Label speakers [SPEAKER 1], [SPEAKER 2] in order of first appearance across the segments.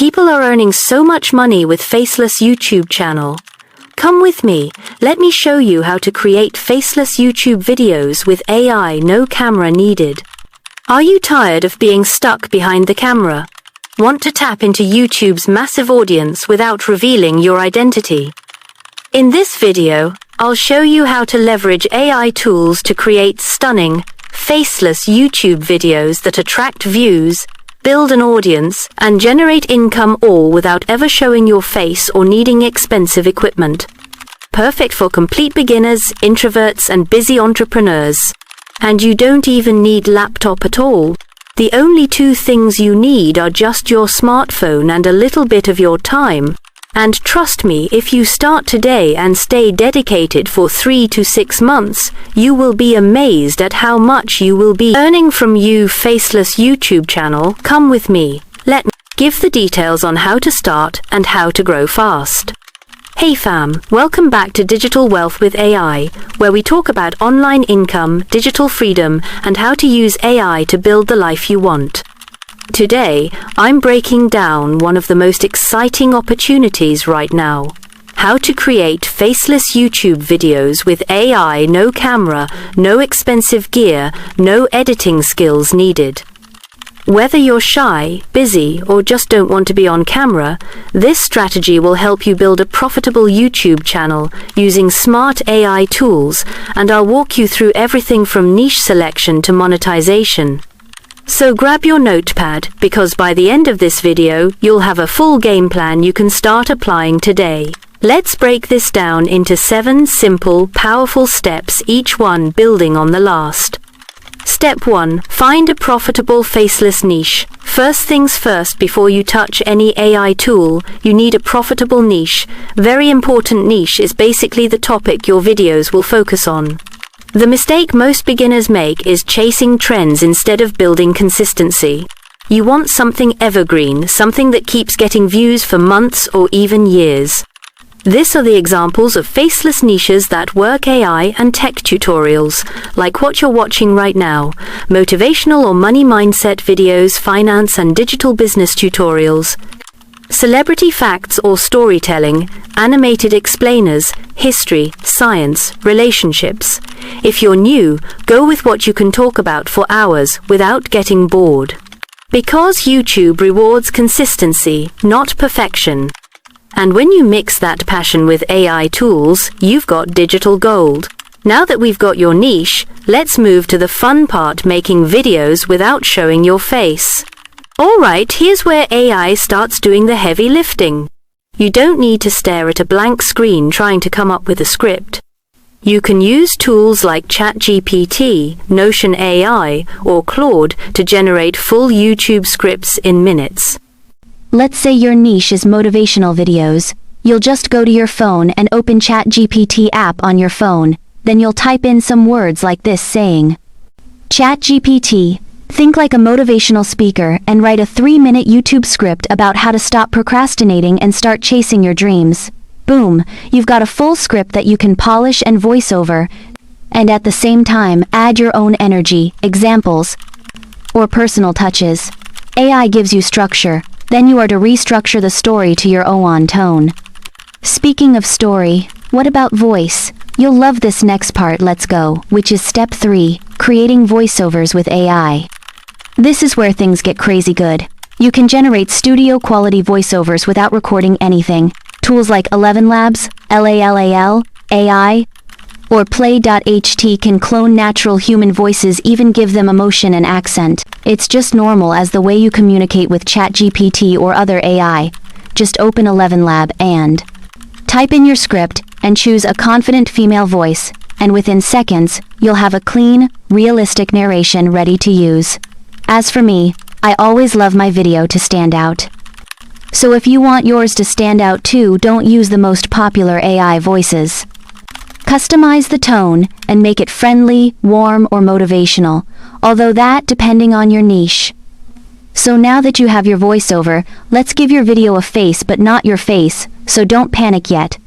[SPEAKER 1] People are earning so much money with Faceless YouTube channel. Come with me, let me show you how to create faceless YouTube videos with AI, no camera needed. Are you tired of being stuck behind the camera? Want to tap into YouTube's massive audience without revealing your identity? In this video, I'll show you how to leverage AI tools to create stunning, faceless YouTube videos that attract views, build an audience, and generate income, all without ever showing your face or needing expensive equipment. Perfect for complete beginners, introverts, and busy entrepreneurs. And you don't even need laptop at all. The only two things you need are just your smartphone and a little bit of your time. And trust me, if you start today and stay dedicated for 3 to 6 months, you will be amazed at how much you will be earning from your faceless YouTube channel. Come with me. Let me give the details on how to start and how to grow fast. Hey fam, welcome back to Digital Wealth with AI, where we talk about online income, digital freedom, and how to use AI to build the life you want. Today, I'm breaking down one of the most exciting opportunities right now. How to create faceless YouTube videos with AI, no camera, no expensive gear, no editing skills needed. Whether you're shy, busy, or just don't want to be on camera, this strategy will help you build a profitable YouTube channel using smart AI tools, and I'll walk you through everything from niche selection to monetization. So grab your notepad, because by the end of this video, you'll have a full game plan you can start applying today. Let's break this down into 7 simple, powerful steps, each one building on the last. Step 1. Find a profitable faceless niche. First things first, before you touch any AI tool, you need a profitable niche. Very important. Niche is basically the topic your videos will focus on. The mistake most beginners make is chasing trends instead of building consistency. You want something evergreen, something that keeps getting views for months or even years. These are the examples of faceless niches that work: AI and tech tutorials, like what you're watching right now, motivational or money mindset videos, finance and digital business tutorials, celebrity facts or storytelling, animated explainers, history, science, relationships. If you're new, go with what you can talk about for hours without getting bored. Because YouTube rewards consistency, not perfection. And when you mix that passion with AI tools, you've got digital gold. Now that we've got your niche, let's move to the fun part: making videos without showing your face. Alright, here's where AI starts doing the heavy lifting. You don't need to stare at a blank screen trying to come up with a script. You can use tools like ChatGPT, Notion AI, or Claude to generate full YouTube scripts in minutes.
[SPEAKER 2] Let's say your niche is motivational videos. You'll just go to your phone and open ChatGPT app on your phone. Then you'll type in some words like this, saying, "ChatGPT, think like a motivational speaker and write a 3-minute YouTube script about how to stop procrastinating and start chasing your dreams." Boom, you've got a full script that you can polish and voice over, and at the same time add your own energy, examples, or personal touches. AI gives you structure, then you are to restructure the story to your own tone. Speaking of story, what about voice? You'll love this next part. Let's go, which is step 3, creating voiceovers with AI. This is where things get crazy good. You can generate studio quality voiceovers without recording anything. Tools like 11 Labs, LALAL, AI, or Play.ht can clone natural human voices, even give them emotion and accent. It's just normal as the way you communicate with ChatGPT or other AI. Just open 11 Lab and type in your script and choose a confident female voice, and within seconds, you'll have a clean, realistic narration ready to use. As for me, I always love my video to stand out. So if you want yours to stand out too, don't use the most popular AI voices. Customize the tone and make it friendly, warm, or motivational, although that depending on your niche. So now that you have your voiceover, let's give your video a face, but not your face, so don't panic yet.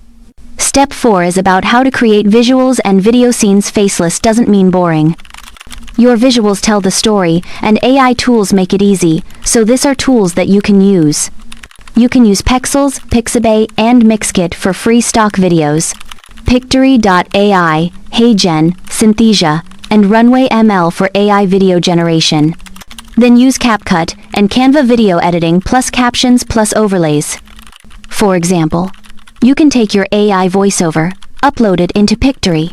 [SPEAKER 2] Step 4 is about how to create visuals and video scenes. Faceless doesn't mean boring. Your visuals tell the story, and AI tools make it easy, so these are tools that you can use. You can use Pexels, Pixabay, and Mixkit for free stock videos. Pictory.ai, HeyGen, Synthesia, and Runway ML for AI video generation. Then use CapCut and Canva video editing plus captions plus overlays. For example, you can take your AI voiceover, upload it into Pictory.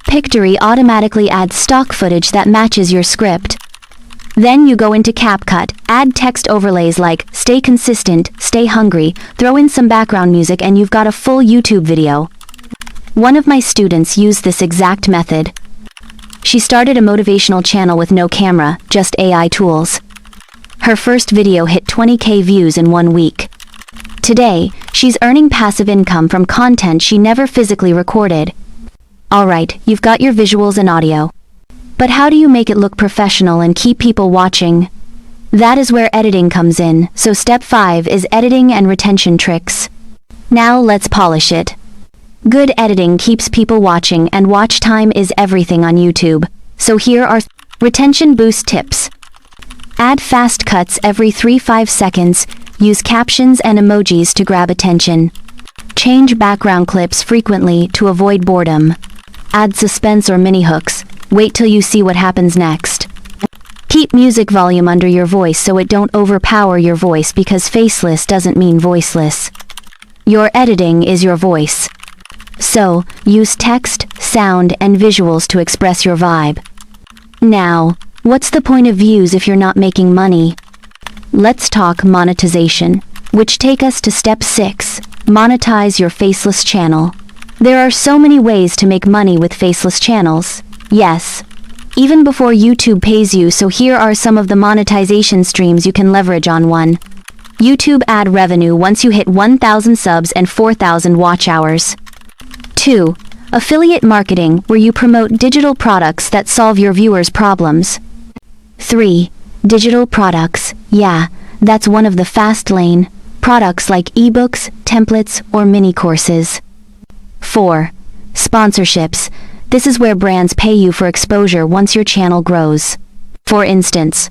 [SPEAKER 2] Pictory automatically adds stock footage that matches your script. Then you go into CapCut, add text overlays like "Stay consistent, stay hungry," throw in some background music, and you've got a full YouTube video. One of my students used this exact method. She started a motivational channel with no camera, just AI tools. Her first video hit 20K views in 1 week. Today, she's earning passive income from content she never physically recorded. Alright, you've got your visuals and audio. But how do you make it look professional and keep people watching? That is where editing comes in, so step 5 is editing and retention tricks. Now let's polish it. Good editing keeps people watching, and watch time is everything on YouTube. So here are retention boost tips. Add fast cuts every 3-5 seconds, use captions and emojis to grab attention. Change background clips frequently to avoid boredom. Add suspense or mini hooks. Wait till you see what happens next. Keep music volume under your voice so it don't overpower your voice, because faceless doesn't mean voiceless. Your editing is your voice. So, use text, sound, and visuals to express your vibe. Now, what's the point of views if you're not making money? Let's talk monetization, which take us to step 6, monetize your faceless channel. There are so many ways to make money with faceless channels. Yes, even before YouTube pays you, so here are some of the monetization streams you can leverage on. 1. YouTube ad revenue once you hit 1,000 subs and 4,000 watch hours. 2. Affiliate marketing, where you promote digital products that solve your viewers' problems. 3. Digital products. Yeah, that's one of the fast lane. Products like ebooks, templates, or mini courses. 4. Sponsorships. This is where brands pay you for exposure once your channel grows. For instance,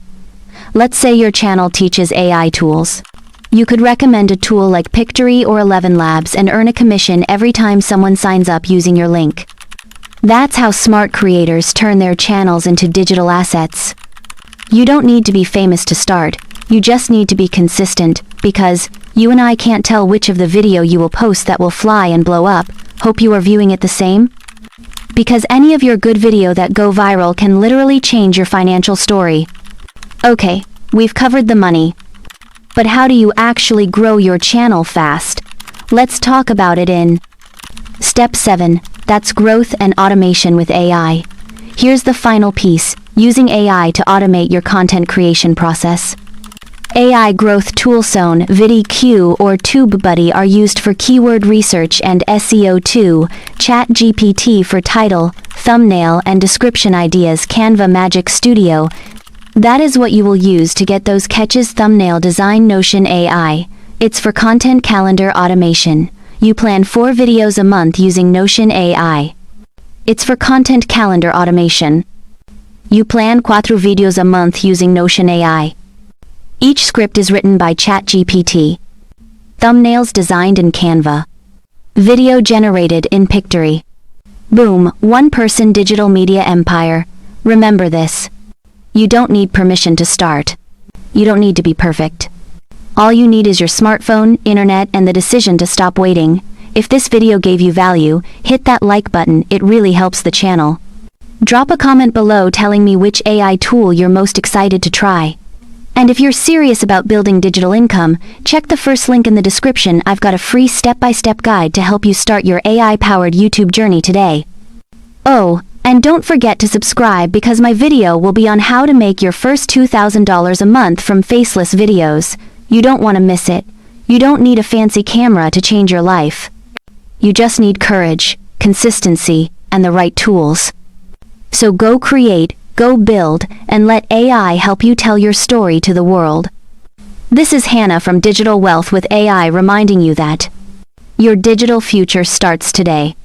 [SPEAKER 2] let's say your channel teaches AI tools. You could recommend a tool like Pictory or 11 Labs and earn a commission every time someone signs up using your link. That's how smart creators turn their channels into digital assets. You don't need to be famous to start, you just need to be consistent, because you and I can't tell which of the video you will post that will fly and blow up. Hope you are viewing it the same? Because any of your good video that go viral can literally change your financial story. Okay, we've covered the money. But how do you actually grow your channel fast? Let's talk about it in Step 7, that's growth and automation with AI. Here's the final piece, using AI to automate your content creation process. AI growth tools VidIQ or TubeBuddy are used for keyword research and SEO too, ChatGPT for title, thumbnail, and description ideas, Canva Magic Studio. That is what you will use to get those catches thumbnail design. Notion AI. It's for content calendar automation. You plan 4 videos a month using Notion AI. It's for content calendar automation. You plan 4 videos a month using Notion AI. Each script is written by ChatGPT. Thumbnails designed in Canva. Video generated in Pictory. Boom, one-person digital media empire. Remember this. You don't need permission to start. You don't need to be perfect. All you need is your smartphone, internet, and the decision to stop waiting. If this video gave you value, hit that like button, it really helps the channel. Drop a comment below telling me which AI tool you're most excited to try. And if you're serious about building digital income, check the first link in the description. I've got a free step-by-step guide to help you start your AI-powered YouTube journey today. Oh, and don't forget to subscribe, because my video will be on how to make your first $2,000 a month from faceless videos. You don't want to miss it. You don't need a fancy camera to change your life. You just need courage, consistency, and the right tools. So go create, go build, and let AI help you tell your story to the world. This is Hannah from Digital Wealth with AI, reminding you that your digital future starts today.